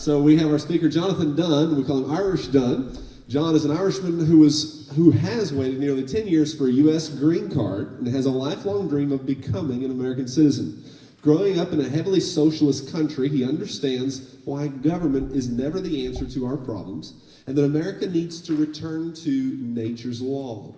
So we have our speaker, Jonathon Dunne. We call him Irish Dunne. John is an Irishman who has waited nearly 10 years for a U.S. green card and has a lifelong dream of becoming an American citizen. Growing up in a heavily socialist country, he understands why government is never the answer to our problems and that America needs to return to nature's law.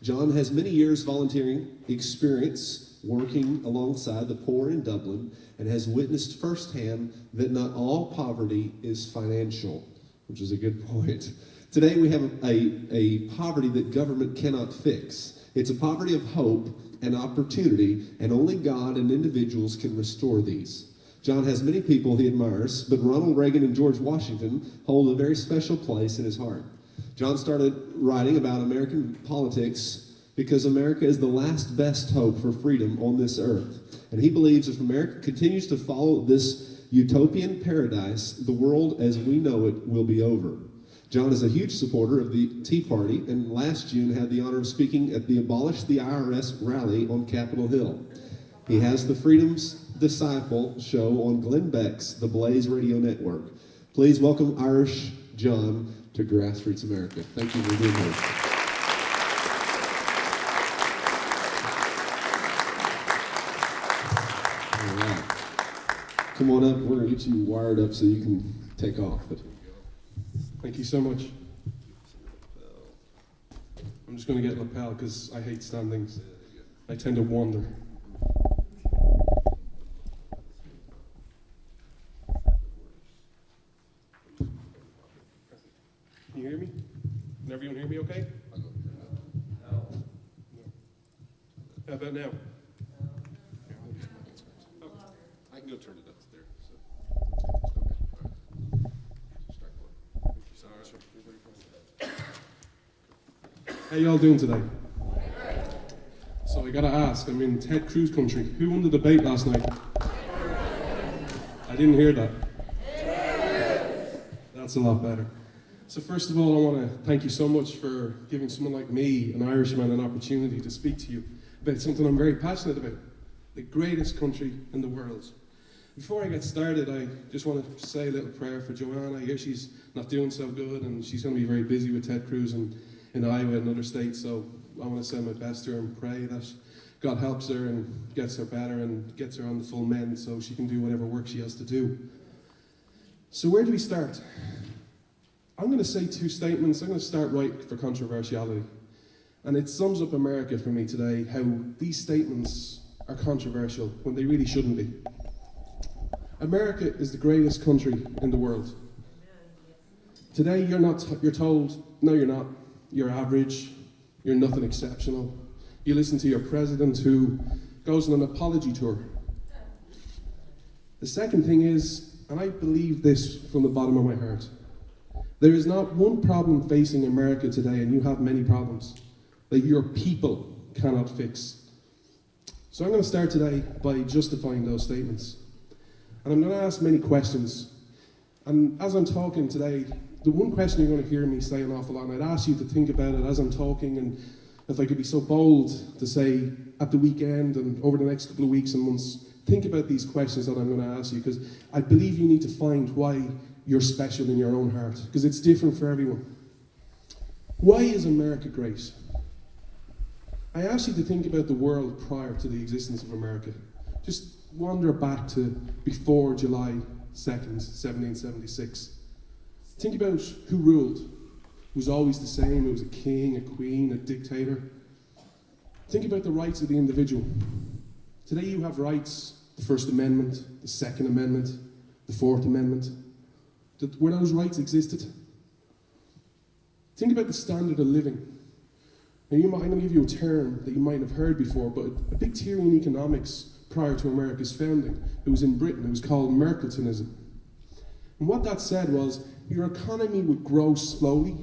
John has many years volunteering experience working alongside the poor in Dublin and has witnessed firsthand that not all poverty is financial, which is a good point. Today we have a poverty that government cannot fix. It's a poverty of hope and opportunity, and only God and individuals can restore these. John has many people he admires, but Ronald Reagan and George Washington hold a very special place in his heart. John started writing about American politics because America is the last best hope for freedom on this earth. And he believes if America continues to follow this utopian paradise, the world as we know it will be over. John is a huge supporter of the Tea Party, and last June had the honor of speaking at the Abolish the IRS rally on Capitol Hill. He has the Freedom's Disciple show on Glenn Beck's The Blaze Radio Network. Please welcome Irish John to Grassroots America. Thank you for being here. All right. Come on up. We're going to get you wired up so you can take off. Thank you so much. I'm just going to get lapel because I hate standings. I tend to wander. Can you hear me? Can everyone hear me okay? No. How about now? I can go turn it up there. How y'all doing today? So I gotta ask, I'm in Ted Cruz country. Who won the debate last night? I didn't hear that. That's a lot better. So first of all, I want to thank you so much for giving someone like me, an Irishman, an opportunity to speak to you about something I'm very passionate about, the greatest country in the world. Before I get started, I just want to say a little prayer for Joanna. I hear she's not doing so good, and she's going to be very busy with Ted Cruz and in Iowa and other states, so I want to send my best to her and pray that God helps her and gets her better and gets her on the full mend so she can do whatever work she has to do. So where do we start? I'm going to say two statements. I'm going to start right for controversiality. And it sums up America for me today, how these statements are controversial when they really shouldn't be. America is the greatest country in the world. Today you're told, no you're not. You're average, you're nothing exceptional. You listen to your president who goes on an apology tour. The second thing is, and I believe this from the bottom of my heart, there is not one problem facing America today, and you have many problems, that your people cannot fix. So I'm going to start today by justifying those statements. And I'm going to ask many questions. And as I'm talking today, the one question you're going to hear me say an awful lot, and I'd ask you to think about it as I'm talking, and if I could be so bold to say at the weekend and over the next couple of weeks and months, think about these questions that I'm going to ask you, because I believe you need to find why you're special in your own heart, because it's different for everyone. Why is America great? I ask you to think about the world prior to the existence of America. Just wander back to before July 2nd, 1776. Think about who ruled. It was always the same. It was a king, a queen, a dictator. Think about the rights of the individual. Today you have rights, the First Amendment, the Second Amendment, the Fourth Amendment. Where those rights existed. Think about the standard of living. And I'm going to give you a term that you might have heard before, but a big theory in economics prior to America's founding, it was in Britain, it was called Mercantilism. And what that said was, your economy would grow slowly,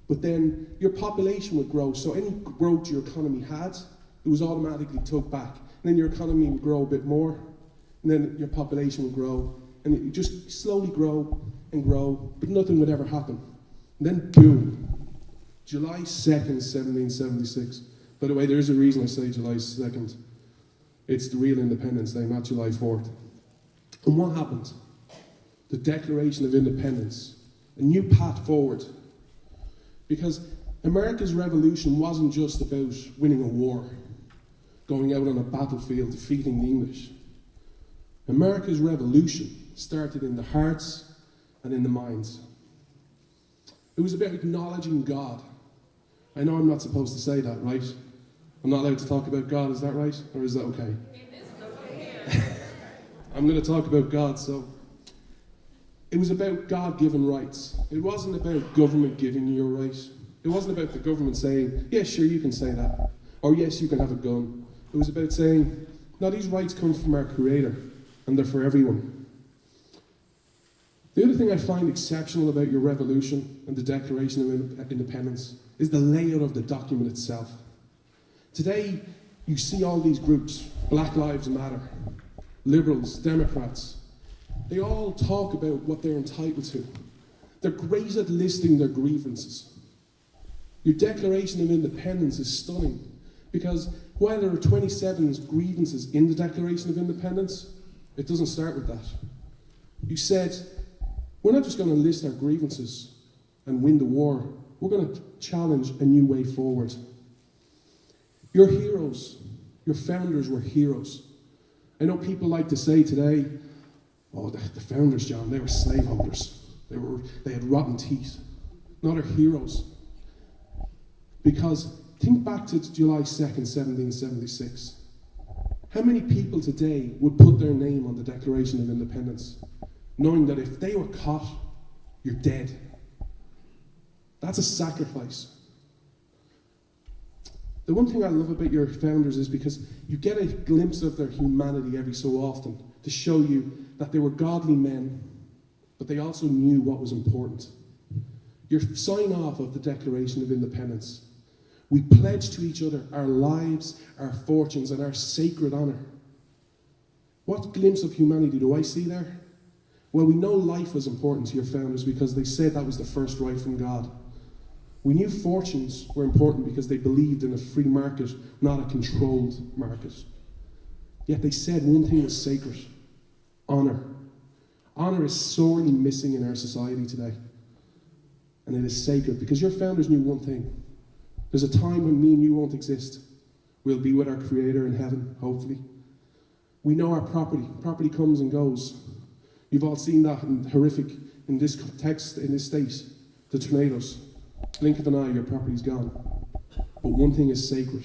but then your population would grow, so any growth your economy had, it was automatically took back. And then your economy would grow a bit more, and then your population would grow, and it would just slowly grow and grow, but nothing would ever happen. And then boom, July 2nd, 1776. By the way, there is a reason I say July 2nd. It's the real Independence Day, not July 4th. And what happened? The the Declaration of Independence, a new path forward. Because America's revolution wasn't just about winning a war, going out on a battlefield, defeating the English. America's revolution started in the hearts and in the minds. It was about acknowledging God. I know I'm not supposed to say that, right? I'm not allowed to talk about God, is that right? Or is that okay? I'm going to talk about God, so it was about God-given rights. It wasn't about government giving you a right. It wasn't about the government saying, yes, sure, you can say that. Or yes, you can have a gun. It was about saying, no, these rights come from our Creator, and they're for everyone. The other thing I find exceptional about your revolution and the Declaration of Independence is the layout of the document itself. Today, you see all these groups, Black Lives Matter, Liberals, Democrats. They all talk about what they're entitled to. They're great at listing their grievances. Your Declaration of Independence is stunning because while there are 27 grievances in the Declaration of Independence, it doesn't start with that. You said, we're not just going to list our grievances and win the war. We're going to challenge a new way forward. Your heroes, your founders were heroes. I know people like to say today, oh, the founders, John, they were slaveholders. They had rotten teeth. No, they're heroes. Because think back to July 2nd, 1776. How many people today would put their name on the Declaration of Independence, knowing that if they were caught, you're dead? That's a sacrifice. The one thing I love about your founders is because you get a glimpse of their humanity every so often to show you that they were godly men, but they also knew what was important. Your sign-off of the Declaration of Independence. We pledge to each other our lives, our fortunes, and our sacred honour. What glimpse of humanity do I see there? Well, we know life was important to your founders because they said that was the first right from God. We knew fortunes were important because they believed in a free market, not a controlled market. Yet they said one thing was sacred: honour. Honour is sorely missing in our society today. And it is sacred because your founders knew one thing. There's a time when me and you won't exist. We'll be with our Creator in heaven, hopefully. We know our property. Property comes and goes. You've all seen that in this text, in this state, the tornadoes. Blink of an eye, your property's gone. But one thing is sacred.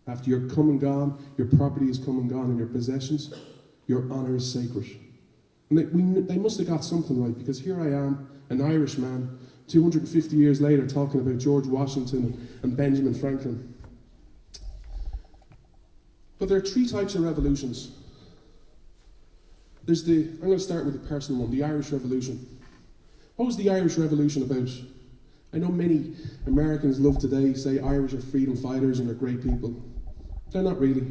After you're come and gone, your property is come and gone, and your possessions, your honour is sacred. And they must have got something right, because here I am, an Irish man, 250 years later, talking about George Washington and Benjamin Franklin. But there are three types of revolutions. I'm going to start with the personal one, the Irish Revolution. What was the Irish Revolution about? I know many Americans love today say Irish are freedom fighters and they're great people. They're not really.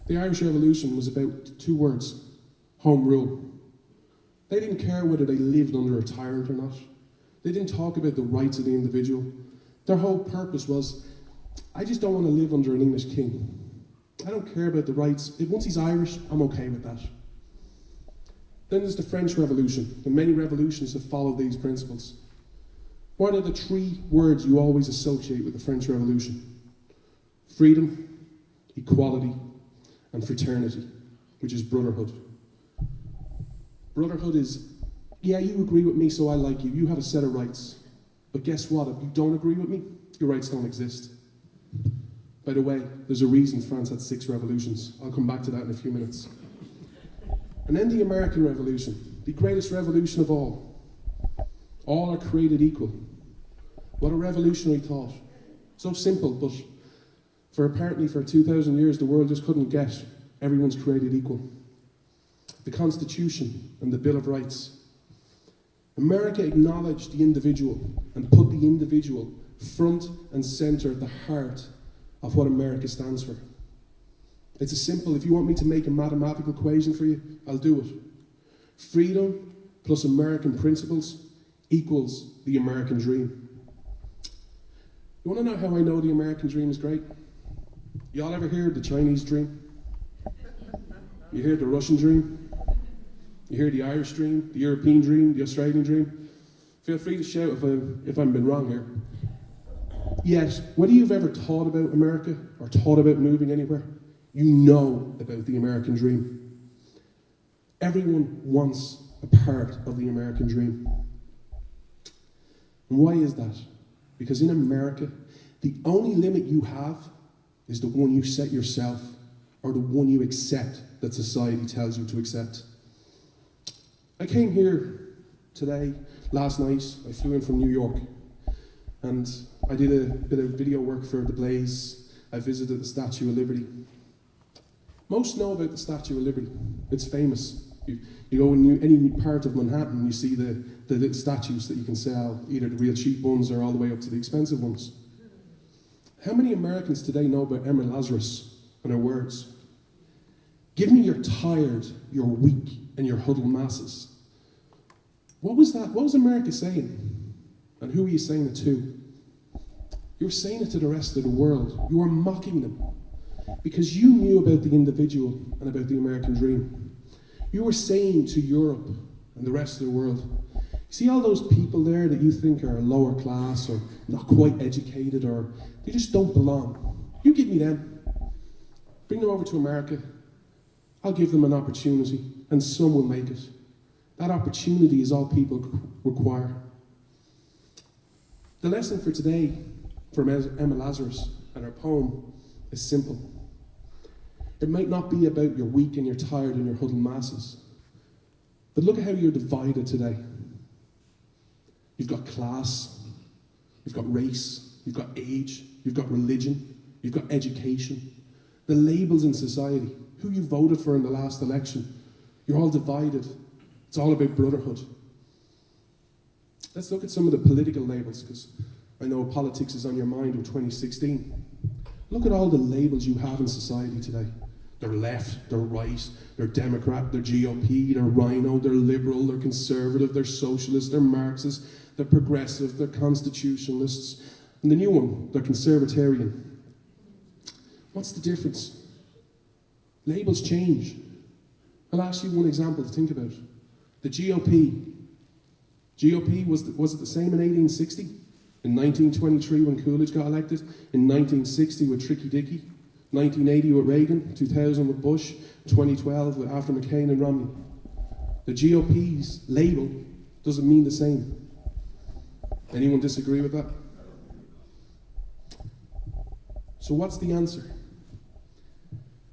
The Irish Revolution was about two words: home rule. They didn't care whether they lived under a tyrant or not. They didn't talk about the rights of the individual. Their whole purpose was, I just don't want to live under an English king. I don't care about the rights. Once he's Irish, I'm okay with that. Then there's the French Revolution, and many revolutions have followed these principles. What are the three words you always associate with the French Revolution? Freedom, equality, and fraternity, which is brotherhood. Brotherhood is, yeah, you agree with me, so I like you. You have a set of rights. But guess what? If you don't agree with me, your rights don't exist. By the way, there's a reason France had 6 revolutions. I'll come back to that in a few minutes. And then the American Revolution, the greatest revolution of all. All are created equal. What a revolutionary thought. So simple, but apparently for 2,000 years, the world just couldn't get everyone's created equal. The Constitution and the Bill of Rights. America acknowledged the individual and put the individual front and center at the heart of what America stands for. It's a simple, if you want me to make a mathematical equation for you, I'll do it. Freedom plus American principles equals the American dream. You want to know how I know the American dream is great? Y'all ever hear the Chinese dream? You hear the Russian dream? You hear the Irish dream, the European dream, the Australian dream? Feel free to shout if I've been wrong here. Yet, whether you've ever thought about America or thought about moving anywhere, you know about the American dream. Everyone wants a part of the American dream. And why is that? Because in America, the only limit you have is the one you set yourself, or the one you accept that society tells you to accept. I came here today, last night. I flew in from New York, and I did a bit of video work for The Blaze. I visited the Statue of Liberty. Most know about the Statue of Liberty. It's famous. You go in any part of Manhattan, you see the little statues that you can sell, either the real cheap ones or all the way up to the expensive ones. How many Americans today know about Emma Lazarus and her words? Give me your tired, your weak, and your huddled masses. What was that? What was America saying? And who were you saying it to? You were saying it to the rest of the world. You were mocking them because you knew about the individual and about the American dream. You were saying to Europe and the rest of the world, see all those people there that you think are lower class or not quite educated or they just don't belong. You give me them. Bring them over to America. I'll give them an opportunity and some will make it. That opportunity is all people require. The lesson for today from Emma Lazarus and her poem is simple. It might not be about your weak and your tired and your huddled masses, but look at how you're divided today. You've got class, you've got race, you've got age, you've got religion, you've got education, the labels in society, who you voted for in the last election. You're all divided. It's all about brotherhood. Let's look at some of the political labels, because I know politics is on your mind in 2016. Look at all the labels you have in society today. They're left, they're right, they're Democrat, they're GOP, they're Rhino, they're liberal, they're conservative, they're socialist, they're Marxist, they're progressive, they're constitutionalists. And the new one, they're conservatarian. What's the difference? Labels change. I'll ask you one example to think about. The GOP. GOP, was it the same in 1860? In 1923 when Coolidge got elected? In 1960 with Tricky Dicky? 1980 with Reagan? 2000 with Bush? 2012 with after McCain and Romney? The GOP's label doesn't mean the same. Anyone disagree with that? So what's the answer?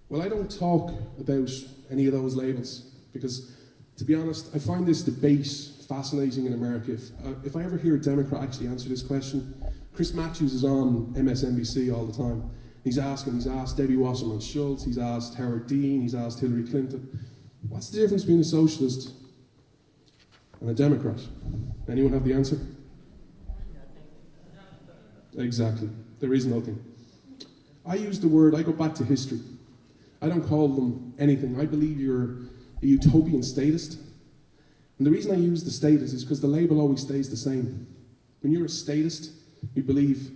Well, I don't talk about any of those labels because, to be honest, I find this debate fascinating in America. If I ever hear a Democrat actually answer this question, Chris Matthews is on MSNBC all the time. He's asked Debbie Wasserman Schultz, he's asked Howard Dean, he's asked Hillary Clinton. What's the difference between a socialist and a Democrat? Anyone have the answer? Exactly. There is nothing. I go back to history. I don't call them anything. I believe you're a utopian statist. And the reason I use the statist is because the label always stays the same. When you're a statist, you believe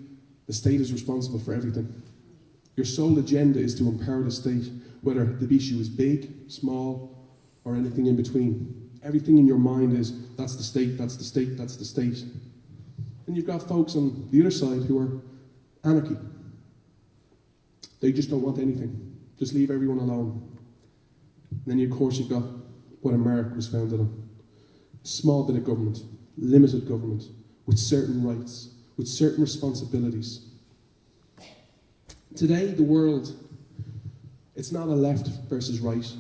the state is responsible for everything. Your sole agenda is to empower the state, whether the issue is big, small, or anything in between. Everything in your mind is, that's the state, that's the state, that's the state. And you've got folks on the other side who are anarchy. They just don't want anything. Just leave everyone alone. And then, of course, you've got what America was founded on. A small bit of government, limited government, with certain rights, with certain responsibilities. Today, the world, it's not a left versus right.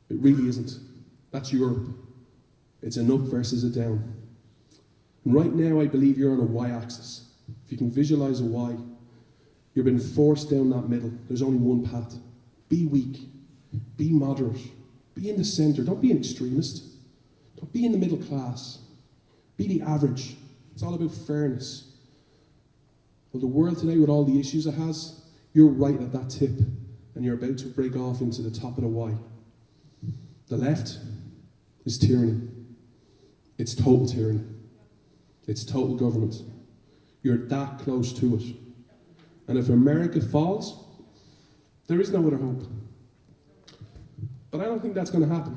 It really isn't. That's Europe. It's an up versus a down. And right now, I believe you're on a y-axis. If you can visualize a Y, you're being forced down that middle. There's only one path. Be weak. Be moderate. Be in the centre. Don't be an extremist. Don't be in the middle class. Be the average. It's all about fairness. Well, the world today, with all the issues it has, you're right at that tip, and you're about to break off into the top of the Y. The left is tyranny. It's total tyranny. It's total government. You're that close to it. And if America falls, there is no other hope. But I don't think that's going to happen.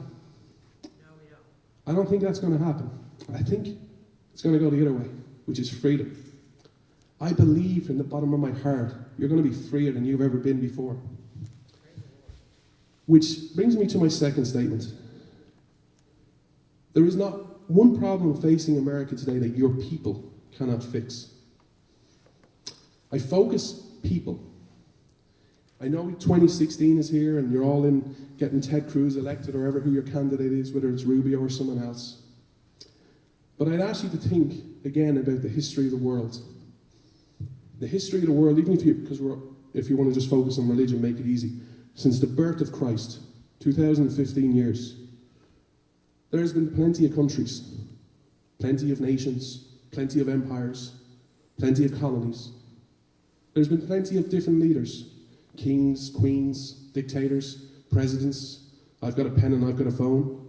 I don't think that's going to happen. I think it's going to go the other way, which is freedom. I believe in the bottom of my heart you're going to be freer than you've ever been before. Which brings me to my second statement. There is not one problem facing America today that your people cannot fix. I focus people. I know 2016 is here and you're all in getting Ted Cruz elected or who your candidate is, whether it's Rubio or someone else. But I'd ask you to think again about the history of the world. The history of the world, even if you want to just focus on religion, make it easy. Since the birth of Christ, 2015 years, there has been plenty of countries, plenty of nations, plenty of empires, plenty of colonies. There's been plenty of different leaders, kings, queens, dictators, presidents. I've got a pen and I've got a phone.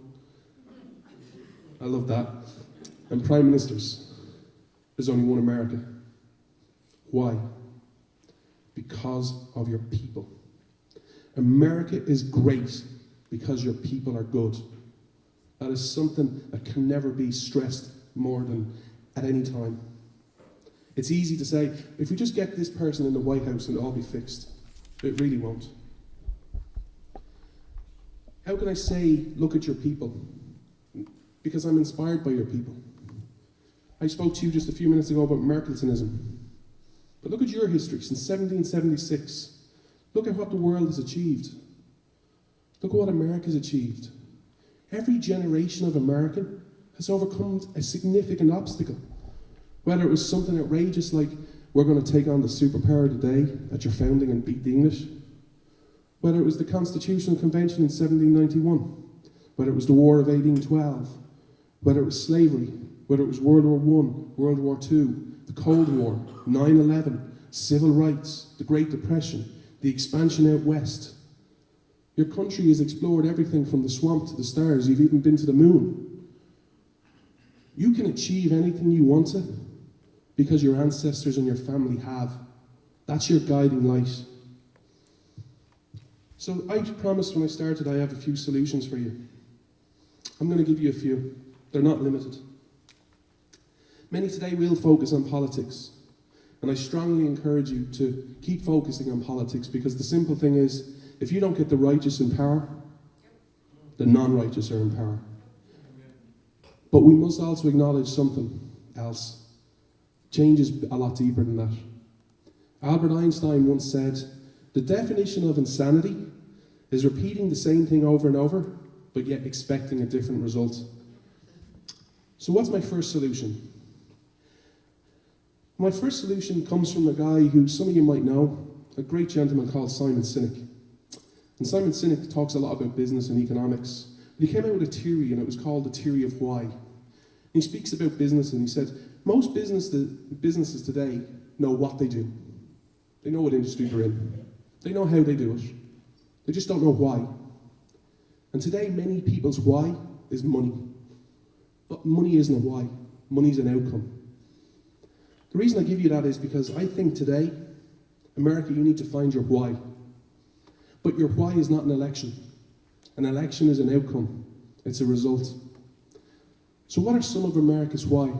I love that. And prime ministers. There's only one America. Why? Because of your people. America is great because your people are good. That is something that can never be stressed more than at any time. It's easy to say, if we just get this person in the White House, it'll all be fixed. It really won't. How can I say, look at your people? Because I'm inspired by your people. I spoke to you just a few minutes ago about Mercantilism. But look at your history since 1776. Look at what the world has achieved. Look at what America's achieved. Every generation of American has overcome a significant obstacle. Whether it was something outrageous like, we're going to take on the superpower today at your founding and beat the English. Whether it was the Constitutional Convention in 1791. Whether it was the War of 1812. Whether it was slavery. Whether it was World War I, World War II, the Cold War, 9/11, civil rights, the Great Depression, the expansion out west. Your country has explored everything from the swamp to the stars. You've even been to the moon. You can achieve anything you want to because your ancestors and your family have. That's your guiding light. So I promised when I started I have a few solutions for you. I'm going to give you a few. They're not limited. Many today will focus on politics. And I strongly encourage you to keep focusing on politics because the simple thing is, if you don't get the righteous in power, the non-righteous are in power. But we must also acknowledge something else. Change is a lot deeper than that. Albert Einstein once said, the definition of insanity is repeating the same thing over and over, but yet expecting a different result. So what's my first solution? My first solution comes from a guy who some of you might know, a great gentleman called Simon Sinek. And Simon Sinek talks a lot about business and economics. But he came out with a theory, and it was called the theory of why. And he speaks about business, and he said, most businesses today know what they do. They know what industry they're in. They know how they do it. They just don't know why. And today, many people's why is money. But money isn't a why. Money's an outcome. The reason I give you that is because I think today, America, you need to find your why. But your why is not an election. An election is an outcome. It's a result. So what are some of America's why?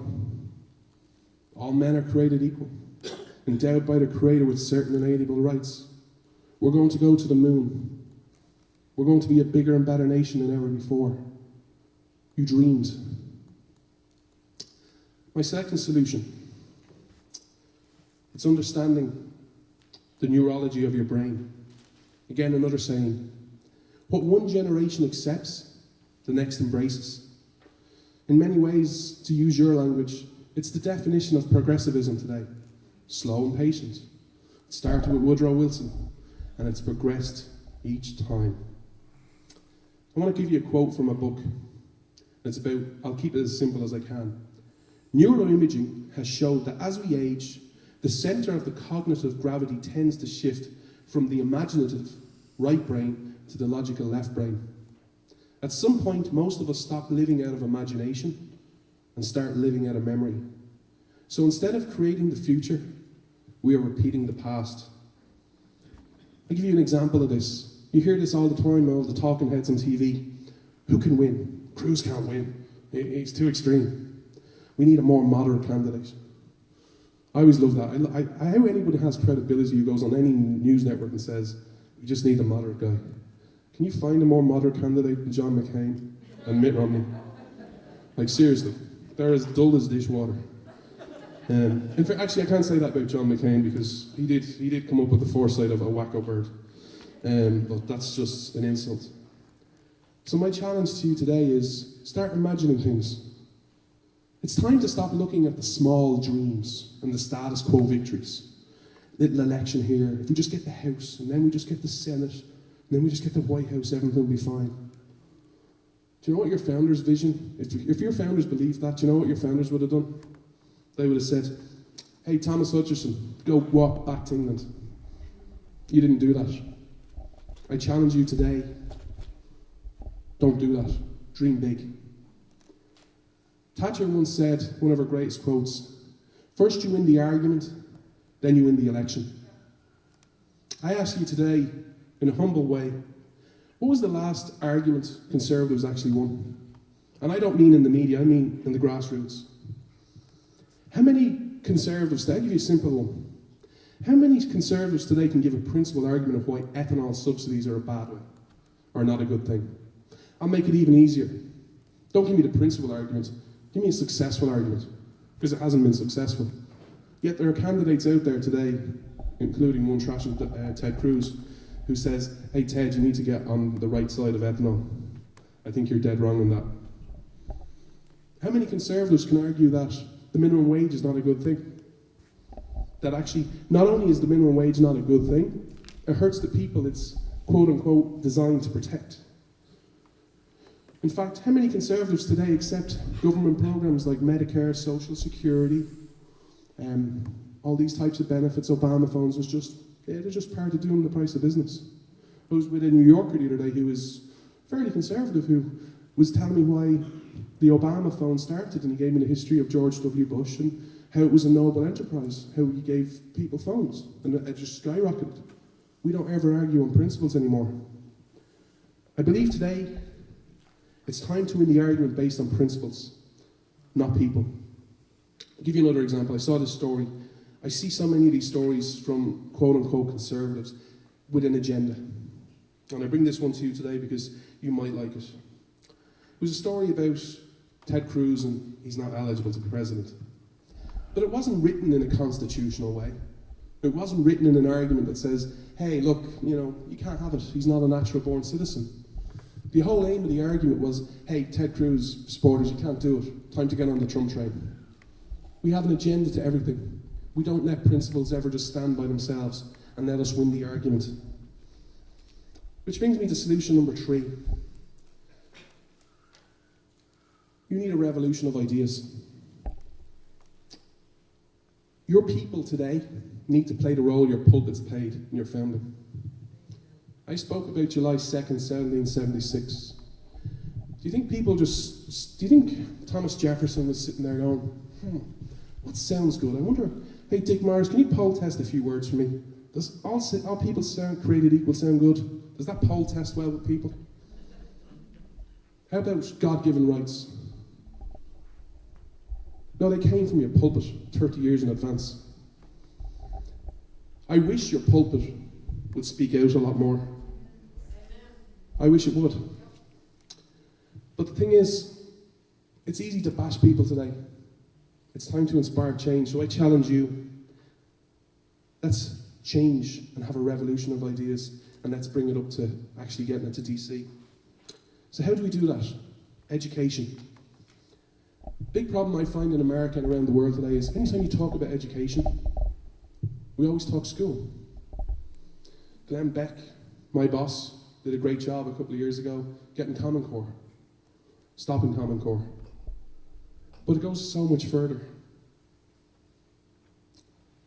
All men are created equal, endowed by the Creator with certain inalienable rights. We're going to go to the moon. We're going to be a bigger and better nation than ever before. You dreamed. My second solution. It's understanding the neurology of your brain. Again, another saying. What one generation accepts, the next embraces. In many ways, to use your language, it's the definition of progressivism today. Slow and patient. It started with Woodrow Wilson, and it's progressed each time. I want to give you a quote from a book. It's about, I'll keep it as simple as I can. Neuroimaging has showed that as we age, the center of the cognitive gravity tends to shift from the imaginative right brain to the logical left brain. At some point, most of us stop living out of imagination and start living out of memory. So instead of creating the future, we are repeating the past. I'll give you an example of this. You hear this all the time, all the talking heads on TV. Who can win? Cruz can't win. He's too extreme. We need a more moderate candidate. I always love that. How anybody has credibility who goes on any news network and says, we just need a moderate guy. Can you find a more moderate candidate than John McCain and Mitt Romney? Like, seriously, they're as dull as dishwater. In fact, actually, I can't say that about John McCain because he did come up with the foresight of a wacko bird. But that's just an insult. So my challenge to you today is start imagining things. It's time to stop looking at the small dreams and the status quo victories. Little election here, if we just get the House, and then we just get the Senate, and then we just get the White House, everything will be fine. Do you know what your founders' vision, if your founders believed that, do you know what your founders would have done? They would have said, hey, Thomas Hutcherson, go walk back to England. You didn't do that. I challenge you today, don't do that. Dream big. Thatcher once said, one of her greatest quotes, first you win the argument, then you win the election. I ask you today, in a humble way, what was the last argument Conservatives actually won? And I don't mean in the media, I mean in the grassroots. How many Conservatives, I'll give you a simple one. How many Conservatives today can give a principled argument of why ethanol subsidies are a bad way, or not a good thing? I'll make it even easier. Don't give me the principled argument, give me a successful argument, because it hasn't been successful. Yet there are candidates out there today, including one trashing Ted Cruz, who says, hey Ted, you need to get on the right side of ethanol. I think you're dead wrong on that. How many Conservatives can argue that the minimum wage is not a good thing? That actually, not only is the minimum wage not a good thing, it hurts the people it's quote-unquote designed to protect. In fact, how many Conservatives today accept government programs like Medicare, Social Security, all these types of benefits, Obama phones, they're just part of doing the price of business. I was with a New Yorker the other day who was fairly conservative, who was telling me why the Obama phone started, and he gave me the history of George W. Bush and how it was a noble enterprise, how he gave people phones, and it just skyrocketed. We don't ever argue on principles anymore. I believe today it's time to win the argument based on principles, not people. I'll give you another example. I saw this story. I see so many of these stories from quote-unquote conservatives with an agenda. And I bring this one to you today because you might like it. It was a story about Ted Cruz and he's not eligible to be president. But it wasn't written in a constitutional way. It wasn't written in an argument that says, hey, look, you can't have it. He's not a natural born citizen. The whole aim of the argument was, hey, Ted Cruz supporters, you can't do it. Time to get on the Trump train. We have an agenda to everything. We don't let principles ever just stand by themselves and let us win the argument. Which brings me to solution number 3. You need a revolution of ideas. Your people today need to play the role your pulpits played in your founding. I spoke about July 2nd, 1776. Do you think Thomas Jefferson was sitting there going, what sounds good? I wonder, hey Dick Myers, can you poll test a few words for me? Does all people created equal sound good? Does that poll test well with people? How about God-given rights? No, they came from your pulpit 30 years in advance. I wish your pulpit would speak out a lot more. I wish it would. But the thing is, it's easy to bash people today. It's time to inspire change. So I challenge you, let's change and have a revolution of ideas, and let's bring it up to actually getting it to DC. So how do we do that? Education. Big problem I find in America and around the world today is anytime you talk about education, we always talk school. Glenn Beck, my boss, did a great job a couple of years ago getting Common Core, stopping Common Core. But it goes so much further.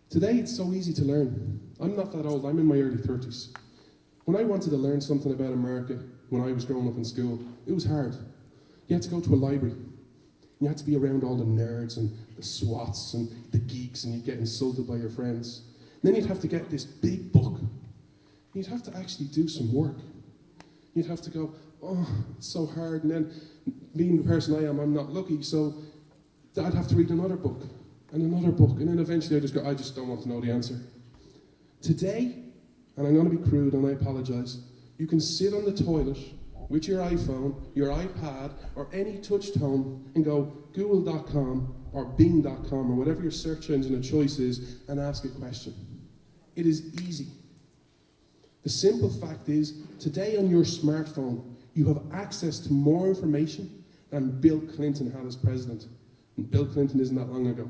Today it's so easy to learn. I'm not that old, I'm in my early 30s. When I wanted to learn something about America when I was growing up in school, it was hard. You had to go to a library. You had to be around all the nerds and the swats and the geeks, and you'd get insulted by your friends. And then you'd have to get this big book. You'd have to actually do some work. You'd have to go, oh, it's so hard. And then, being the person I am, I'm not lucky, so I'd have to read another book, and another book, and then eventually I just don't want to know the answer. Today, and I'm going to be crude and I apologise, you can sit on the toilet with your iPhone, your iPad, or any touch tone and go google.com or bing.com or whatever your search engine of choice is and ask a question. It is easy. The simple fact is, today on your smartphone, you have access to more information than Bill Clinton had as president. And Bill Clinton isn't that long ago.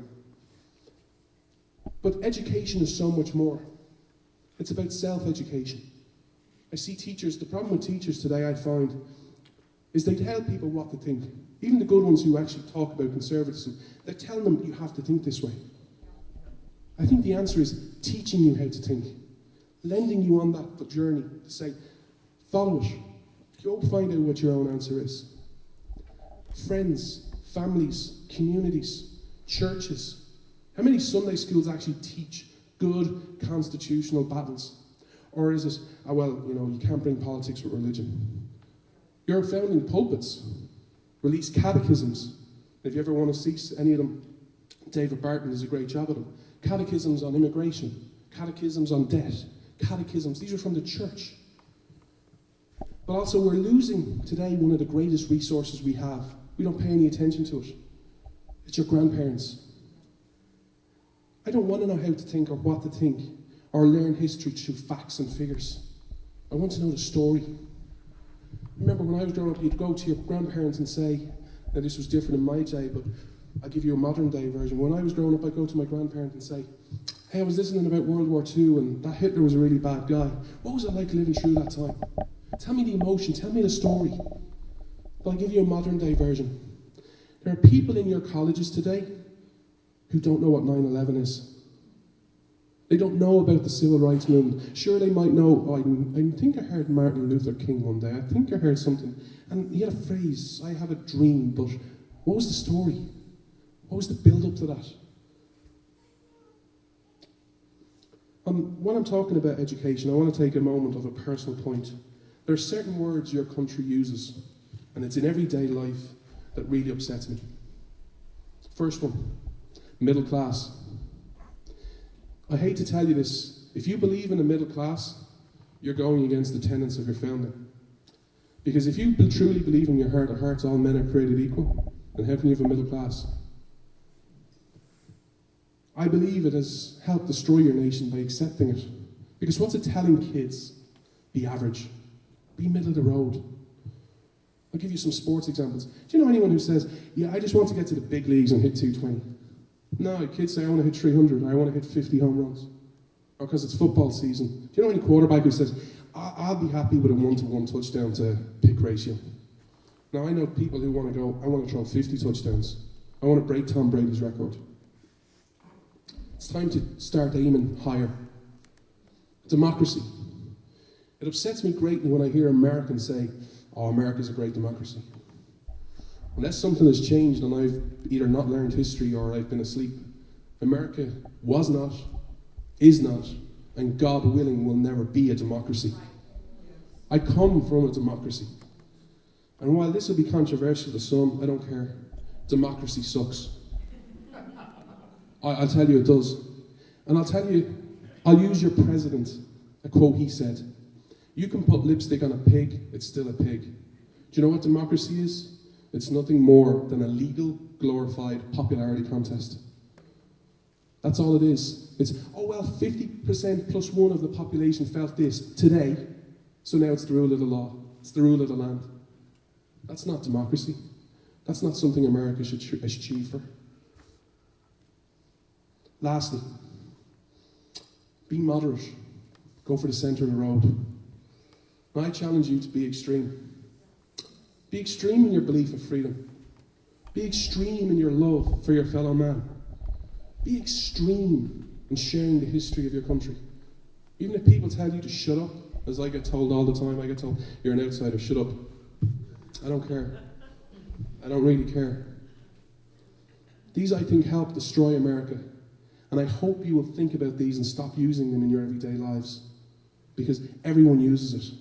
But education is so much more. It's about self-education. I see teachers, the problem with teachers today, I find, is they tell people what to think. Even the good ones who actually talk about conservatism, they're telling them you have to think this way. I think the answer is teaching you how to think. Lending you on that journey to say, follow it. Go find out what your own answer is. Friends, families, communities, churches. How many Sunday schools actually teach good constitutional battles? Or is it, you can't bring politics with religion. Your founding pulpits release catechisms. If you ever want to see any of them, David Barton does a great job of them. Catechisms on immigration, catechisms on debt, catechisms, these are from the church. But also we're losing today one of the greatest resources we have. We don't pay any attention to it. It's your grandparents. I don't want to know how to think or what to think or learn history through facts and figures. I want to know the story. Remember when I was growing up, you'd go to your grandparents and say, now this was different in my day, but I'll give you a modern day version. When I was growing up, I'd go to my grandparents and say, hey, I was listening about World War II and that Hitler was a really bad guy. What was it like living through that time? Tell me the emotion, tell me the story. But I'll give you a modern day version. There are people in your colleges today who don't know what 9/11 is. They don't know about the civil rights movement. Sure, they might know, I think I heard Martin Luther King one day. I think I heard something. And he had a phrase, I have a dream, but what was the story? What was the build-up to that? When I'm talking about education, I want to take a moment of a personal point. There are certain words your country uses, and it's in everyday life, that really upsets me. First one, middle class. I hate to tell you this, if you believe in a middle class, you're going against the tenets of your founding. Because if you truly believe in your heart of hearts all men are created equal, then how can you have a middle class? I believe it has helped destroy your nation by accepting it. Because what's it telling kids? Be average. Be middle of the road. I'll give you some sports examples. Do you know anyone who says, yeah, I just want to get to the big leagues and hit 220? No, kids say, I want to hit 300, or I want to hit 50 home runs. Or because it's football season. Do you know any quarterback who says, I'll be happy with a 1-to-1 touchdown to pick ratio? Now, I know people who want to go, I want to throw 50 touchdowns. I want to break Tom Brady's record. It's time to start aiming higher. Democracy. It upsets me greatly when I hear Americans say, oh, America's a great democracy. Unless something has changed and I've either not learned history or I've been asleep, America was not, is not, and God willing will never be a democracy. I come from a democracy. And while this will be controversial to some, I don't care. Democracy sucks. I'll tell you it does. And I'll tell you, I'll use your president, a quote he said. You can put lipstick on a pig, it's still a pig. Do you know what democracy is? It's nothing more than a legal, glorified popularity contest. That's all it is. It's, 50% plus one of the population felt this today, so now it's the rule of the law. It's the rule of the land. That's not democracy. That's not something America should achieve for. Lastly, be moderate. Go for the centre of the road. And I challenge you to be extreme. Be extreme in your belief of freedom. Be extreme in your love for your fellow man. Be extreme in sharing the history of your country. Even if people tell you to shut up, as I get told all the time, I get told, you're an outsider, shut up. I don't care. I don't really care. These, I think, help destroy America. And I hope you will think about these and stop using them in your everyday lives. Because everyone uses it.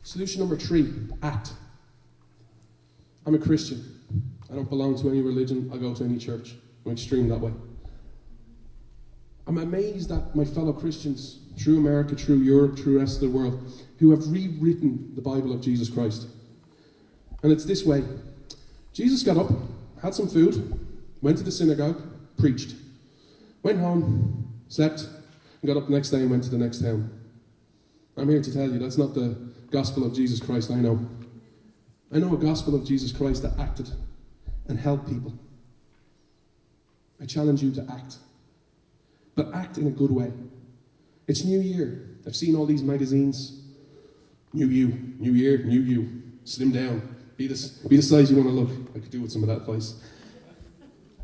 Solution number 3, act. I'm a Christian. I don't belong to any religion. I go to any church. I'm extreme that way. I'm amazed at my fellow Christians through America, through Europe, through the rest of the world, who have rewritten the Bible of Jesus Christ. And it's this way. Jesus got up, had some food, went to the synagogue, preached, went home, slept, and got up the next day and went to the next town. I'm here to tell you, that's not the gospel of Jesus Christ I know. I know a gospel of Jesus Christ that acted and helped people. I challenge you to act. But act in a good way. It's New Year. I've seen all these magazines. New you, new year, new you. Slim down. Be the size you want to look. I could do with some of that advice.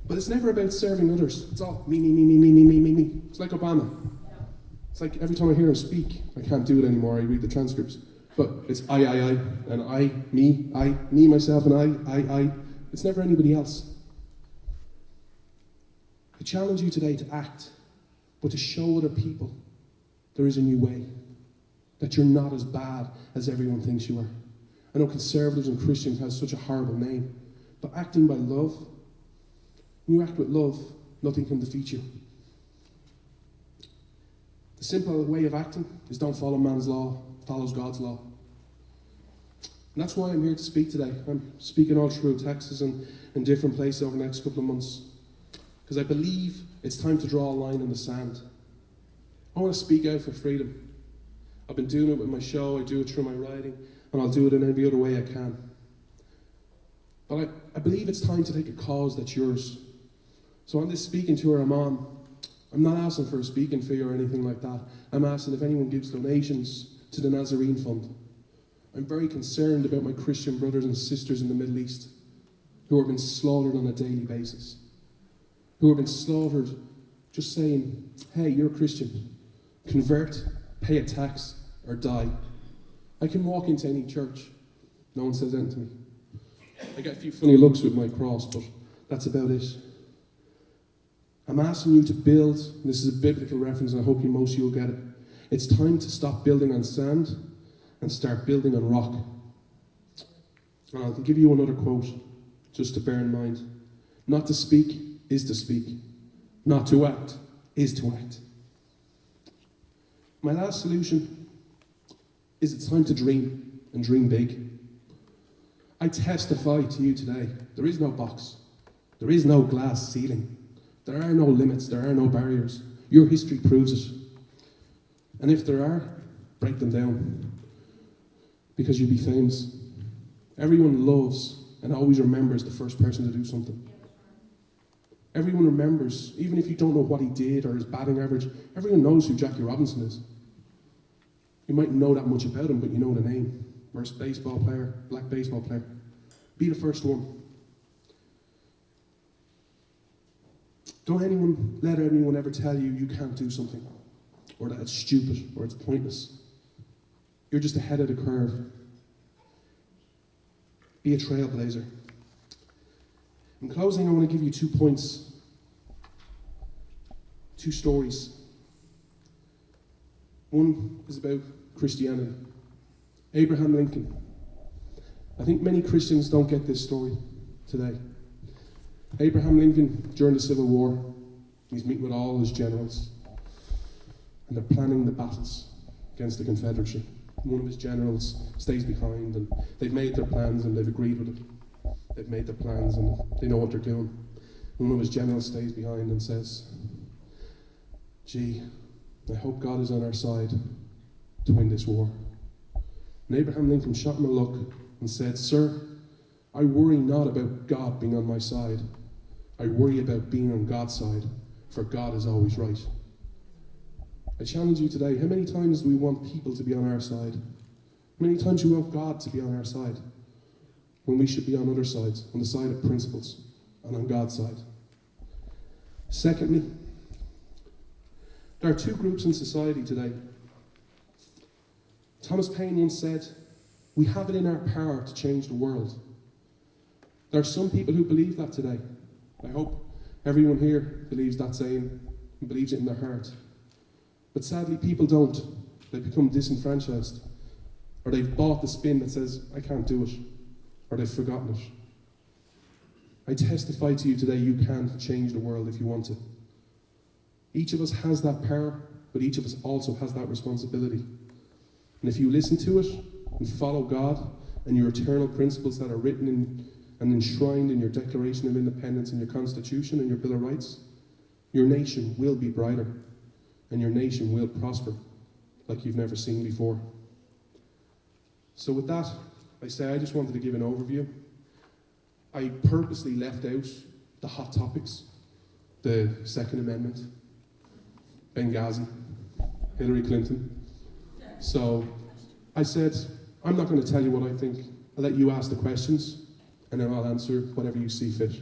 But it's never about serving others. It's all me, me, me, me, me, me, me, me, me. It's like Obama. It's like every time I hear him speak, I can't do it anymore. I read the transcripts. But it's I, and I, me, myself, and I. It's never anybody else. I challenge you today to act, but to show other people there is a new way. That you're not as bad as everyone thinks you are. I know conservatives and Christians have such a horrible name, but acting by love, when you act with love, nothing can defeat you. The simple way of acting is don't follow man's law, follows God's law. And that's why I'm here to speak today. I'm speaking all through Texas and in different places over the next couple of months. Because I believe it's time to draw a line in the sand. I want to speak out for freedom. I've been doing it with my show, I do it through my writing, and I'll do it in every other way I can. But I believe it's time to take a cause that's yours. So on this speaking tour I'm on, I'm not asking for a speaking fee or anything like that. I'm asking if anyone gives donations to the Nazarene Fund. I'm very concerned about my Christian brothers and sisters in the Middle East who are being slaughtered on a daily basis. Who are being slaughtered just saying, hey, you're a Christian. Convert, pay a tax, or die. I can walk into any church. No one says anything to me. I get a few funny looks with my cross, but that's about it. I'm asking you to build, this is a biblical reference, and I hope most of you will get it. It's time to stop building on sand and start building on rock. And I'll give you another quote, just to bear in mind. Not to speak is to speak. Not to act is to act. My last solution is it's time to dream, and dream big. I testify to you today, there is no box. There is no glass ceiling. There are no limits, there are no barriers. Your history proves it. And if there are, break them down. Because you'll be famous. Everyone loves and always remembers the first person to do something. Everyone remembers, even if you don't know what he did or his batting average, everyone knows who Jackie Robinson is. You might know that much about him, but you know the name. Worst baseball player, black baseball player. Be the first one. Don't let anyone ever tell you you can't do something, or that it's stupid, or it's pointless. You're just ahead of the curve. Be a trailblazer. In closing, I want to give you 2 points. 2 stories. One is about Christianity. Abraham Lincoln. I think many Christians don't get this story today. Abraham Lincoln, during the Civil War, he's meeting with all his generals, and they're planning the battles against the Confederacy. One of his generals stays behind, and they've made their plans and they've agreed with it. They've made their plans and they know what they're doing. One of his generals stays behind and says, gee, I hope God is on our side to win this war. And Abraham Lincoln shot him a look and said, sir, I worry not about God being on my side. I worry about being on God's side, for God is always right. I challenge you today, how many times do we want people to be on our side? How many times do we want God to be on our side? When we should be on other sides, on the side of principles, and on God's side. Secondly, there are 2 groups in society today. Thomas Paine once said, we have it in our power to change the world. There are some people who believe that today. I hope everyone here believes that saying and believes it in their heart. But sadly, people don't. They become disenfranchised. or they've bought the spin that says, I can't do it, or they've forgotten it. I testify to you today, you can change the world if you want to. Each of us has that power, but each of us also has that responsibility. And if you listen to it and follow God and your eternal principles that are written in and enshrined in your Declaration of Independence and your Constitution and your Bill of Rights, your nation will be brighter and your nation will prosper like you've never seen before. So with that, I just wanted to give an overview. I purposely left out the hot topics, the Second Amendment, Benghazi, Hillary Clinton. So I said, I'm not going to tell you what I think. I'll let you ask the questions, and then I'll answer whatever you see fit.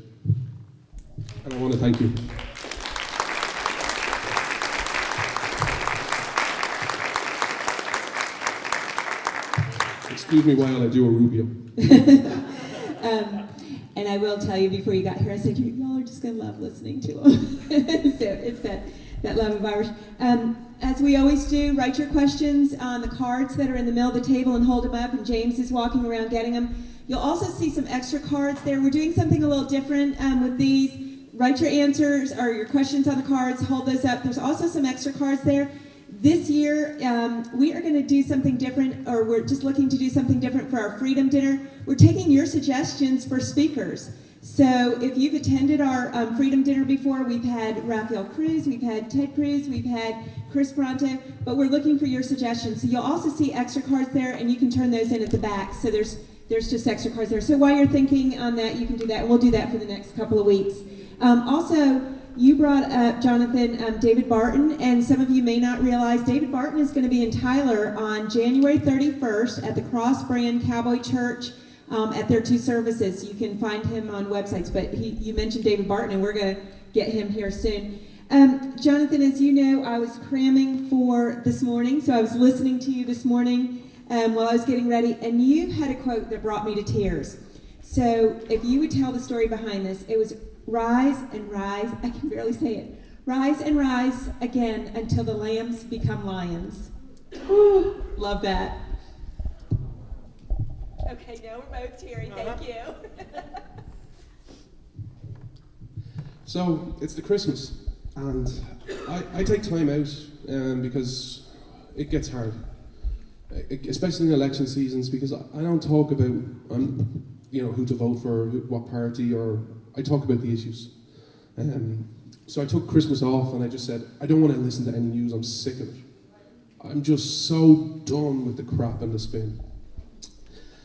And I want to thank you. Excuse me while I do a Rubio. And I will tell you, before you got here, I said, y'all are just going to love listening to them. So it's that love of Irish. As we always do, write your questions on the cards that are in the middle of the table and hold them up, and James is walking around getting them. You'll also see some extra cards there. We're doing something a little different with these. Write your answers or your questions on the cards, hold those up. There's also some extra cards there. This year, we are going to do something different, or we're just looking to do something different for our Freedom Dinner. We're taking your suggestions for speakers. So if you've attended our Freedom Dinner before, we've had Raphael Cruz, we've had Ted Cruz, we've had Chris Pronto, but we're looking for your suggestions. So you'll also see extra cards there, and you can turn those in at the back. So there's just extra cards there. So while you're thinking on that, you can do that, and we'll do that for the next couple of weeks. Also, you brought up, Jonathan, David Barton, and some of you may not realize David Barton is going to be in Tyler on January 31st at the Cross Brand Cowboy Church at their 2 services. You can find him on websites, but you mentioned David Barton, and we're going to get him here soon. Jonathan, as you know, I was cramming for this morning, so I was listening to you this morning while I was getting ready, and you had a quote that brought me to tears. So if you would tell the story behind this, it was rise and rise, I can barely say it, rise and rise again until the lambs become lions. Ooh, love that. Okay, now we're both cheering, thank you. So, it's the Christmas, and I take time out because it gets hard, especially in election seasons, because I don't talk about who to vote for, what party, or I talk about the issues. So I took Christmas off, and I just said, I don't want to listen to any news, I'm sick of it. I'm just so done with the crap and the spin.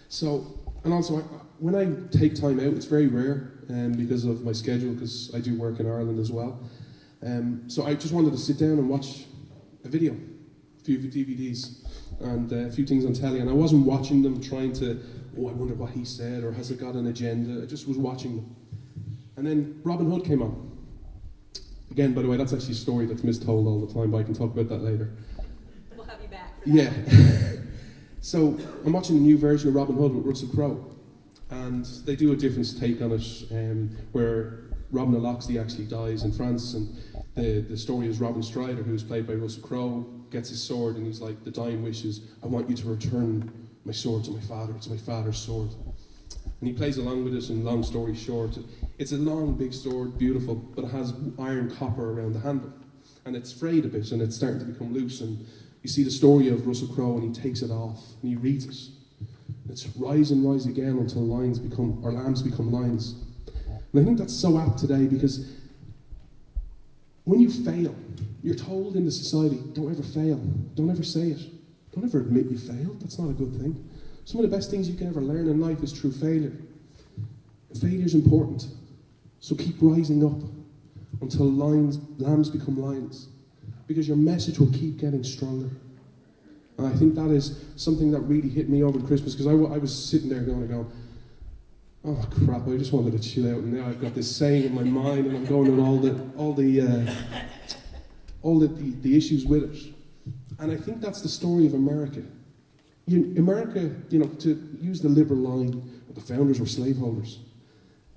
So, and also, when I take time out, it's very rare because of my schedule, because I do work in Ireland as well. So I just wanted to sit down and watch a video, a few DVDs, and a few things on telly, and I wasn't watching them trying to, I wonder what he said, or has it got an agenda. I just was watching them. And then Robin Hood came on. Again, by the way, that's actually a story that's mistold all the time, but I can talk about that later. We'll have you back. Yeah. So I'm watching a new version of Robin Hood with Russell Crowe, and they do a different take on it, where Robin of Locksley actually dies in France, and the story is Robin Strider, who's played by Russell Crowe, gets his sword, and he's like, the dying wish is, I want you to return my sword to my father, it's my father's sword. And he plays along with it, and long story short, it's a long, big sword, beautiful, but it has iron copper around the handle. And it's frayed a bit, and it's starting to become loose, and you see the story of Russell Crowe, and he takes it off, and he reads it. It's rise and rise again until lambs become lions. And I think that's so apt today, because when you fail, you're told in the society, don't ever fail, don't ever say it, don't ever admit you failed, that's not a good thing. Some of the best things you can ever learn in life is through failure. Failure is important, so keep rising up until lambs become lions, because your message will keep getting stronger. And I think that is something that really hit me over Christmas, because I was sitting there going, oh crap, I just wanted to chill out, and now I've got this saying in my mind, and I'm going on all the issues with it. And I think that's the story of America. America, to use the liberal line, the founders were slaveholders.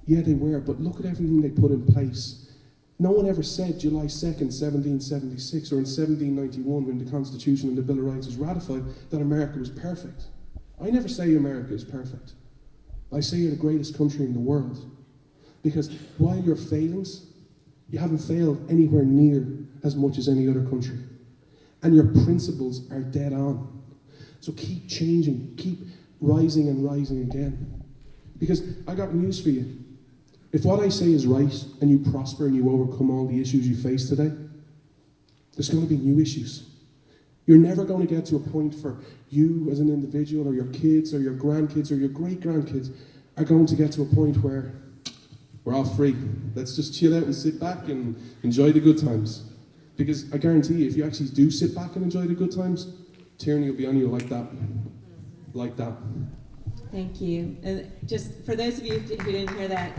Yeah, they were, but look at everything they put in place. No one ever said July 2nd, 1776, or in 1791, when the Constitution and the Bill of Rights was ratified, that America was perfect. I never say America is perfect. I say you're the greatest country in the world. Because while your failings, you haven't failed anywhere near as much as any other country. And your principles are dead on. So keep changing, keep rising and rising again. Because I got news for you. If what I say is right and you prosper and you overcome all the issues you face today, there's going to be new issues. You're never going to get to a point for you as an individual or your kids or your grandkids or your great-grandkids are going to get to a point where we're all free. Let's just chill out and sit back and enjoy the good times. Because I guarantee you, if you actually do sit back and enjoy the good times, tyranny will be on you like that. Like that. Thank you. And just for those of you who didn't hear that,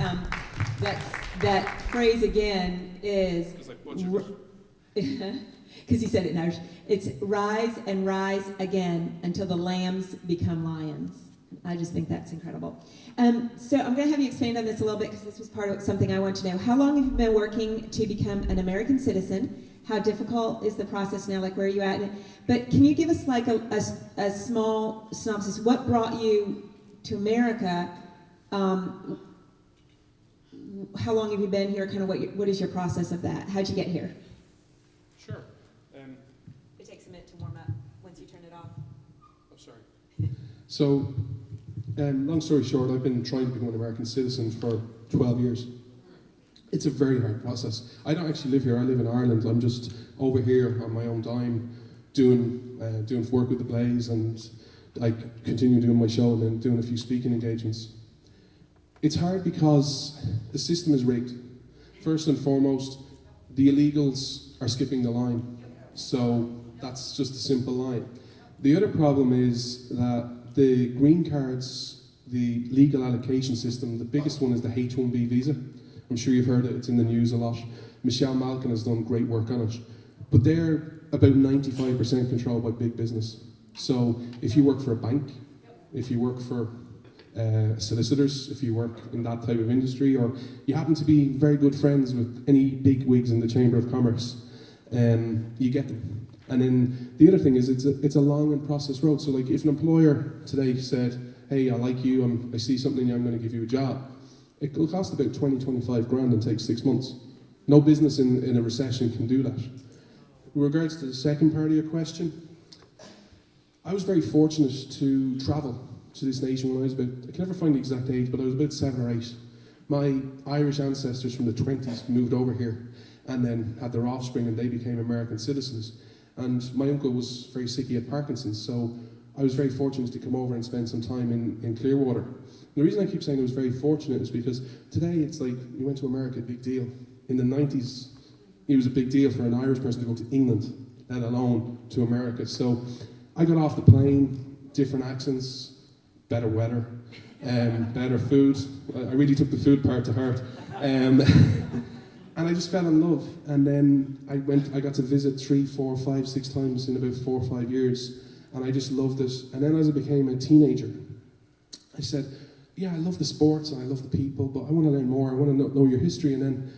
that phrase again is... It's like because he said it in Irish. It's rise and rise again until the lambs become lions. I just think that's incredible. So I'm going to have you expand on this a little bit because this was part of something I want to know. How long have you been working to become an American citizen? How difficult is the process now? Like, where are you at? But can you give us like a small synopsis? What brought you to America? How long have you been here? Kind of what is your process of that? How'd you get here? Sure. It takes a minute to warm up once you turn it off. I'm sorry. So, long story short, I've been trying to become an American citizen for 12 years. It's a very hard process. I don't actually live here. I live in Ireland. I'm just over here on my own dime doing work with the Blaze, and I continue doing my show and then doing a few speaking engagements. It's hard because the system is rigged. First and foremost, the illegals are skipping the line. So that's just a simple line. The other problem is that the green cards, the legal allocation system, the biggest one is the H-1B visa. I'm sure you've heard it, it's in the news a lot. Michelle Malkin has done great work on it. But they're about 95% controlled by big business. So if you work for a bank, if you work for solicitors, if you work in that type of industry, or you happen to be very good friends with any big wigs in the Chamber of Commerce, you get them. And then the other thing is it's a long and process road. So like if an employer today said, hey, I like you, I see something in you, I'm going to give you a job, it'll cost about 20-25 grand and take 6 months. No business in a recession can do that. With regards to the second part of your question, I was very fortunate to travel to this nation when I was about, I can never find the exact age, but I was about 7 or 8. My Irish ancestors from the 20s moved over here and then had their offspring and they became American citizens. And my uncle was very sick, he had Parkinson's, so I was very fortunate to come over and spend some time in Clearwater. And the reason I keep saying I was very fortunate is because today it's like, you went to America, big deal. In the 90s, it was a big deal for an Irish person to go to England, let alone to America. So I got off the plane, different accents, better weather, better food. I really took the food part to heart. And I just fell in love. And then I got to visit 3, 4, 5, 6 times in about 4 or 5 years. And I just loved it. And then as I became a teenager, I said, yeah, I love the sports and I love the people, but I want to learn more. I want to know your history. And then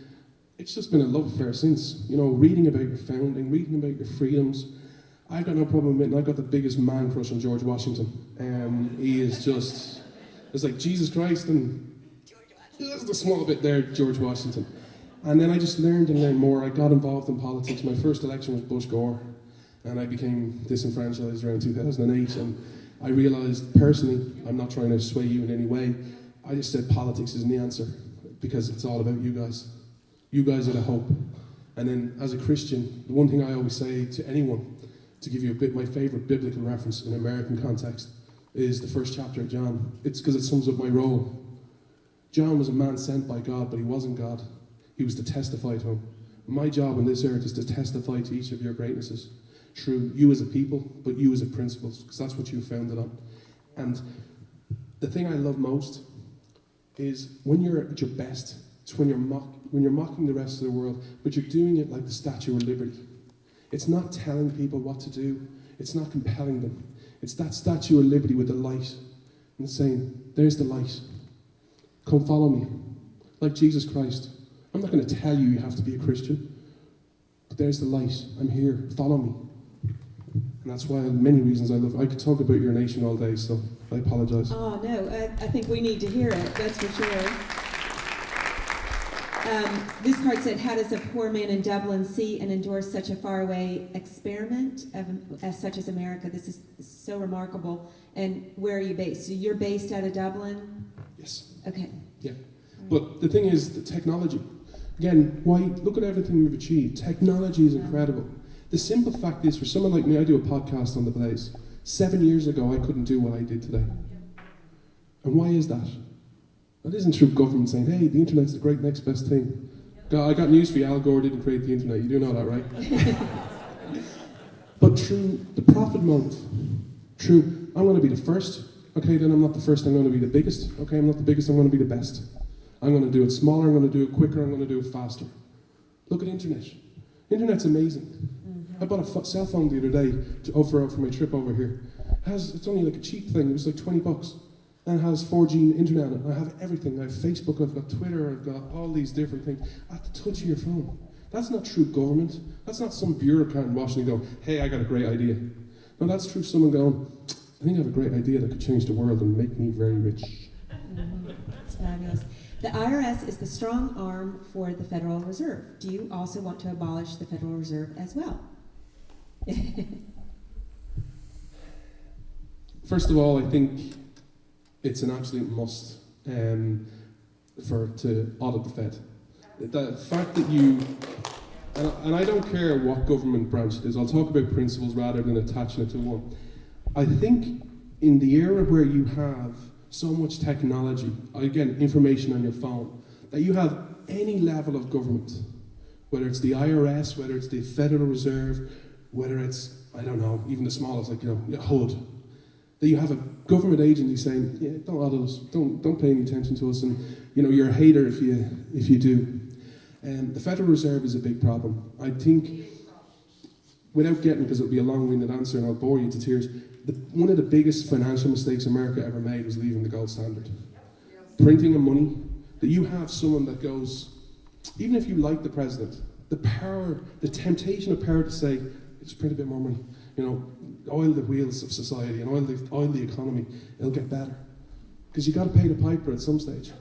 it's just been a love affair since. You know, reading about your founding, reading about your freedoms. I've got no problem admitting I've got the biggest man crush on George Washington. He is just, it's like Jesus Christ and just a small bit there, George Washington. And then I just learned and learned more. I got involved in politics. My first election was Bush Gore, and I became disenfranchised around 2008. And I realized personally, I'm not trying to sway you in any way. I just said politics isn't the answer because it's all about you guys. You guys are the hope. And then as a Christian, the one thing I always say to anyone, to give you my favorite biblical reference in American context, is the first chapter of John. It's because it sums up my role. John was a man sent by God, but he wasn't God. He was to testify to him. My job on this earth is to testify to each of your greatnesses through you as a people, but you as a principles, because that's what you founded on. And the thing I love most is when you're at your best, it's when you're mocking the rest of the world, but you're doing it like the Statue of Liberty. It's not telling people what to do. It's not compelling them. It's that Statue of Liberty with the light and saying, there's the light. Come follow me. Like Jesus Christ. I'm not going to tell you have to be a Christian. But there's the light. I'm here. Follow me. And And that's why, many reasons I could talk about your nation all day, so I apologise. Oh, no, I think we need to hear it, that's for sure. This card said, how does a poor man in Dublin see and endorse such a faraway experiment as such as America? This is so remarkable. And where are you based? So you're based out of Dublin? Yes. Okay. Yeah. But the thing is, the technology. Again, why look at everything we've achieved. Technology is incredible. The simple fact is, for someone like me, I do a podcast on The Blaze. 7 years ago, I couldn't do what I did today. And why is that? That isn't through government saying, hey, the internet's the great next best thing. I got news for you, Al Gore didn't create the internet. You do know that, right? But through the profit motive, true, I'm going to be the first. Okay, then I'm not the first, I'm going to be the biggest. Okay, I'm not the biggest, I'm going to be the best. I'm going to do it smaller, I'm going to do it quicker, I'm going to do it faster. Look at internet. Internet's amazing. Mm-hmm. I bought a cell phone the other day for my trip over here. It's only like a cheap thing, it was like $20. And it has 4G internet on it. I have everything. I have Facebook, I've got Twitter, I've got all these different things at the touch of your phone. That's not true government. That's not some bureaucrat in Washington going, hey, I got a great idea. No, that's true someone going, I think I have a great idea that could change the world and make me very rich. Mm-hmm. That's fabulous. The IRS is the strong arm for the Federal Reserve. Do you also want to abolish the Federal Reserve as well? First of all, I think it's an absolute must to audit the Fed. The fact that you, and I don't care what government branch it is, I'll talk about principles rather than attaching it to one. I think in the era where you have so much technology, again, information on your phone, that you have any level of government, whether it's the IRS, whether it's the Federal Reserve, whether it's, I don't know, even the smallest, like, HUD, that you have a government agency saying, yeah, don't audit us, don't pay any attention to us, and you're a hater if you do. The Federal Reserve is a big problem. I think, without getting, because it'll be a long-winded answer and I'll bore you to tears, one of the biggest financial mistakes America ever made was leaving the gold standard. Printing of money, that you have someone that goes, even if you like the president, the power, the temptation of power to say, just print a bit more money, oil the wheels of society and oil the economy, it'll get better. Because you got to pay the piper at some stage.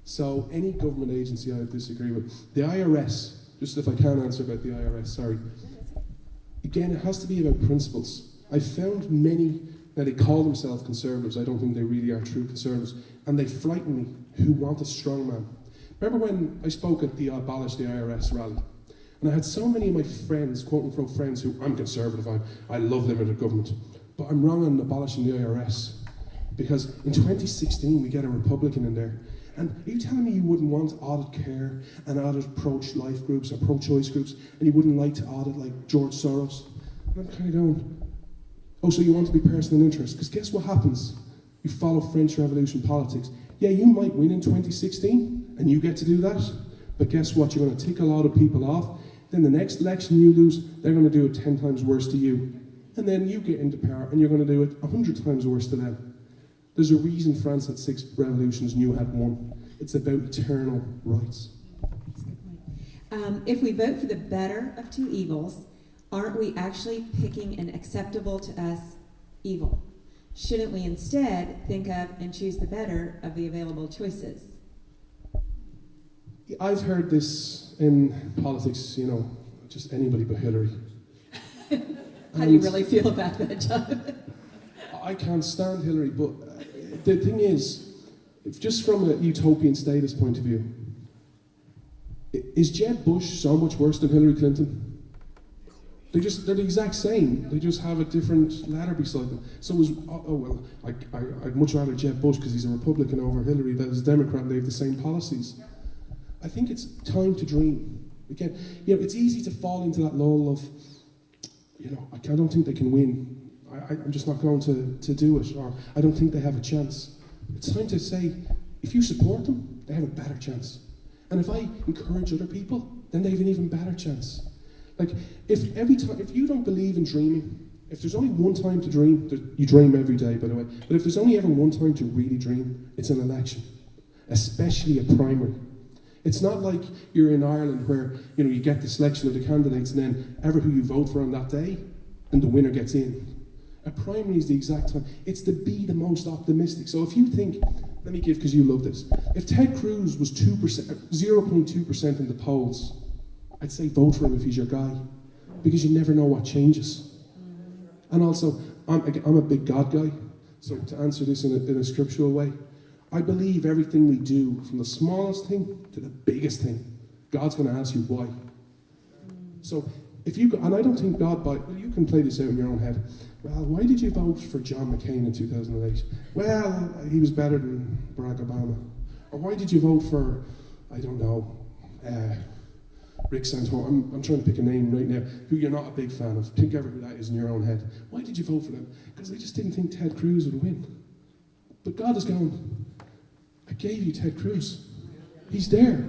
So any government agency I would disagree with. The IRS, just if I can answer about the IRS, sorry. Again, it has to be about principles. I found many, now they call themselves conservatives, I don't think they really are true conservatives, and they frighten me, who want a strong man. Remember when I spoke at the Abolish the IRS rally? And I had so many of my friends, quote-unquote friends, who, I'm conservative, I love limited government, but I'm wrong on abolishing the IRS. Because in 2016, we get a Republican in there, and are you telling me you wouldn't want to audit care and audit pro-life groups or pro-choice groups, and you wouldn't like to audit like George Soros? And I'm kind of going, oh, so you want to be personal interest? Because guess what happens? You follow French Revolution politics. Yeah, you might win in 2016, and you get to do that. But guess what? You're going to tick a lot of people off. Then the next election you lose, they're going to do it 10 times worse to you. And then you get into power, and you're going to do it 100 times worse to them. There's a reason France had 6 revolutions and you had 1. It's about eternal rights. That's a good point. If we vote for the better of two evils, aren't we actually picking an acceptable to us evil? Shouldn't we instead think of and choose the better of the available choices? I've heard this in politics, just anybody but Hillary. How do you really feel about that, John? I can't stand Hillary, but the thing is, just from a utopian status point of view, is Jeb Bush so much worse than Hillary Clinton? They're the exact same. They just have a different letter beside them. So I'd much rather Jeb Bush because he's a Republican over Hillary that is a Democrat and they have the same policies. I think it's time to dream. Again, it's easy to fall into that lull of, I don't think they can win. I'm just not going to do it, or I don't think they have a chance. It's time to say, if you support them, they have a better chance. And if I encourage other people, then they have an even better chance. Like, if you don't believe in dreaming, if there's only one time to dream, you dream every day, by the way, but if there's only ever one time to really dream, it's an election, especially a primary. It's not like you're in Ireland where, you get the selection of the candidates and then ever who you vote for on that day, and the winner gets in. A primary is the exact time. It's to be the most optimistic. So if you think, let me give, because you love this. If Ted Cruz was 0.2% in the polls, I'd say vote for him if he's your guy, because you never know what changes. And also, I'm a big God guy, so to answer this in a scriptural way, I believe everything we do, from the smallest thing to the biggest thing, God's going to ask you why. So if you, and I don't think God, well, you can play this out in your own head. Well, why did you vote for John McCain in 2008? Well, he was better than Barack Obama. Or why did you vote for, I don't know, Rick Santorum? I'm trying to pick a name right now, who you're not a big fan of. Think ever who that is in your own head. Why did you vote for them? Because I just didn't think Ted Cruz would win. But God is going, I gave you Ted Cruz. He's there.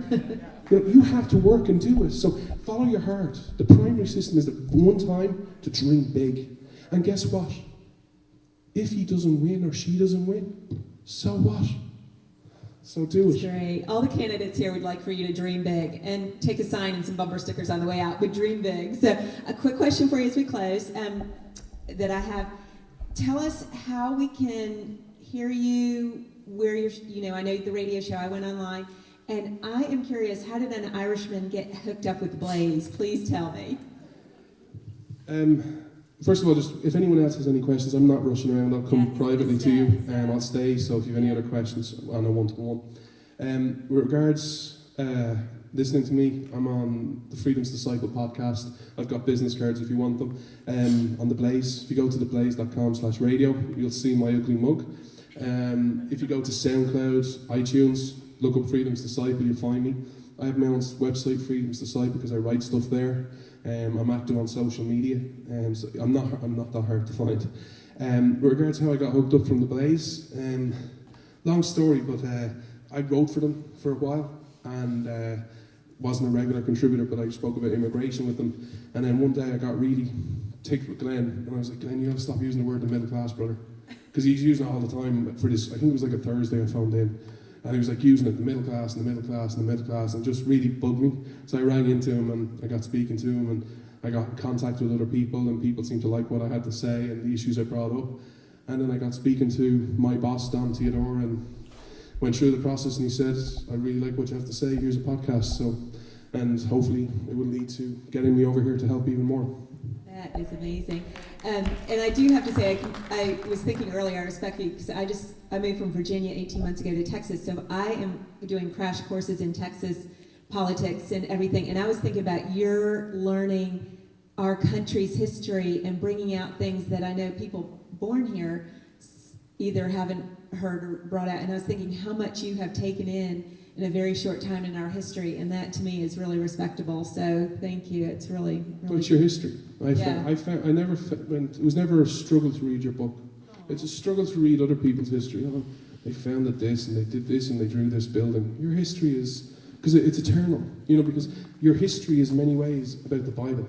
You have to work and do it. So follow your heart. The primary system is the one time to dream big. And guess what? If he doesn't win or she doesn't win, so what? So do it. That's great. All the candidates here would like for you to dream big and take a sign and some bumper stickers on the way out, but dream big. So a quick question for you as we close that I have. Tell us how we can hear you, where you're, I know the radio show, I went online, and I am curious, how did an Irishman get hooked up with Blaze? Please tell me. First of all, just if anyone else has any questions, I'm not rushing around. I'll come privately to you, and I'll stay. So if you have any other questions on a one-to-one, with regards listening to me, I'm on the Freedom's Disciple podcast. I've got business cards if you want them. On the Blaze, if you go to theblaze.com/radio, you'll see my ugly mug. If you go to SoundCloud, iTunes, look up Freedom's Disciple, you'll find me. I have my own website, Freedom's Disciple, because I write stuff there. I'm active on social media, so I'm not that hard to find. With regards to how I got hooked up from the Blaze, long story, but I wrote for them for a while, and wasn't a regular contributor, but I spoke about immigration with them. And then one day I got really ticked with Glenn, and I was like, Glenn, you have to stop using the word the middle class, brother. Because he's using it all the time for this, I think it was like a Thursday I phoned in. And he was like using it, the middle class, and the middle class, and the middle class, and just really bugged me. So I rang into him, and I got speaking to him, and I got in contact with other people, and people seemed to like what I had to say and the issues I brought up. And then I got speaking to my boss, Don Theodore, and went through the process, and he said, I really like what you have to say, here's a podcast. So, and hopefully it will lead to getting me over here to help even more. That is amazing. And I do have to say, I was thinking earlier, I respect you, because I moved from Virginia 18 months ago to Texas, so I am doing crash courses in Texas politics and everything, and I was thinking about your learning our country's history and bringing out things that I know people born here either haven't heard or brought out, and I was thinking how much you have taken in a very short time in our history, and that to me is really respectable. So thank you. It's really Well, it's your history. It was never a struggle to read your book. It's a struggle to read other people's history. Oh, they founded this and they did this and they drew this building. Your history is, because it's eternal, because your history is in many ways about the Bible.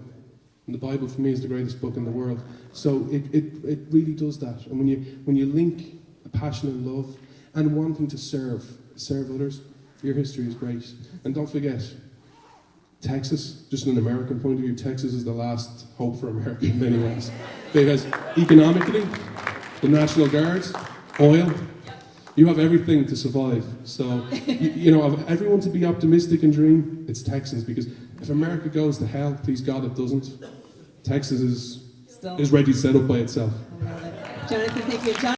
And the Bible for me is the greatest book in the world. So it really does that. And when you link a passion and love and wanting to serve others, your history is great. And don't forget, Texas, just from an American point of view, Texas is the last hope for America in many ways. Because economically, the National Guard, oil, you have everything to survive. So, of everyone to be optimistic and dream, it's Texans. Because if America goes to hell, please God it doesn't, Texas is ready to set up by itself. Jonathan, thank you.